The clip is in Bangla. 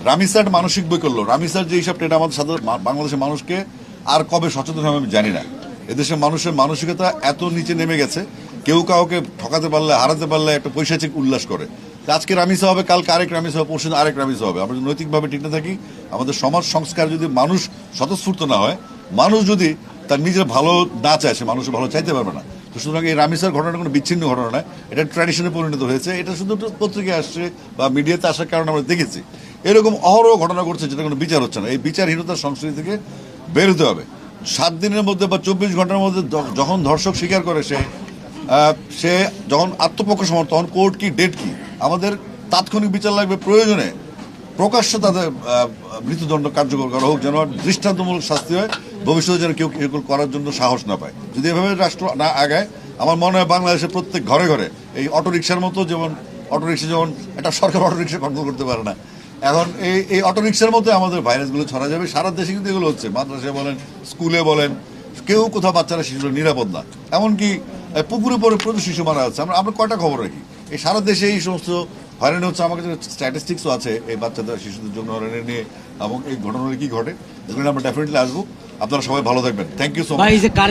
রামিসার মানসিক বই করলো। রামিসার যে হিসাবটা, এটা আমাদের সাধারণ বাংলাদেশের মানুষকে আর কবে সচেতন হবে আমি জানি না। এদেশের মানুষের মানসিকতা এত নিচে নেমে গেছে, কেউ কাউকে ঠকাতে পারলে, হারাতে পারলে একটা পৈশাচিক উল্লাস করে। আজকে রামিসা হবে, কালকে আরেক রামিসা হবে, পরশু আরেক রামিসা হবে। আমরা যদি নৈতিকভাবে ঠিক না থাকি, আমাদের সমাজ সংস্কার যদি মানুষ স্বতঃস্ফূর্ত না হয়, মানুষ যদি তার নিজের ভালো না চায়, সে মানুষের ভালো চাইতে পারবে না। তো সুতরাং এই রামিসার ঘটনাটা কোনো বিচ্ছিন্ন ঘটনা নয়, এটা ট্র্যাডিশনে পরিণত হয়েছে। এটা শুধু পত্রিকায় আসছে বা মিডিয়াতে আসার কারণে আমরা দেখেছি। এরকম অহরহ ঘটনা ঘটছে যেটা কোনো বিচার হচ্ছে না। এই বিচারহীনতার সংস্কৃতি থেকে বেরোতে হবে। 7 দিনের মধ্যে বা 24 ঘন্টার মধ্যে যখন ধর্ষক স্বীকার করে, সে যখন আত্মপক্ষ সমর্থন, তখন কোর্ট কি, ডেট কি, আমাদের তাৎক্ষণিক বিচার লাগবে। প্রয়োজনে প্রকাশ্যে তাদের মৃত্যুদণ্ড কার্যকর করা হোক, যেন দৃষ্টান্তমূলক শাস্তি হয়, ভবিষ্যতে যেন কেউ এগুলো করার জন্য সাহস না পায়। যদি এভাবে রাষ্ট্র না আগায়, আমার মনে হয় বাংলাদেশের প্রত্যেক ঘরে ঘরে এই অটোরিকশার মতো, যেমন অটোরিকশা যেমন একটা সরকার অটোরিকশা কন্ট্রোল করতে পারে না, এখন এই অটোরিকশার মতো আমাদের ভাইরাসগুলো ছড়া যাবে। সারা দেশে কিন্তু এগুলো হচ্ছে, মাদ্রাসায় বলেন, স্কুলে বলেন, কেউ কোথাও বাচ্চারা শিশুরা নিরাপদ না। এমনকি পুকুরে পরে প্রচুর শিশু মারা যাচ্ছে। আমরা কয়টা খবর রাখি, এই সারা দেশে এই সমস্ত হয়রানি হচ্ছে। আমার কাছে স্ট্যাটিস্টিক্সও আছে এই বাচ্চাদের, শিশুদের জন্য হয়রানি নিয়ে, এবং এই ঘটনাগুলো কি ঘটে, এগুলো আমরা ডেফিনেটলি আসবো। আপনারা সবাই ভালো থাকবেন। Thank you so much.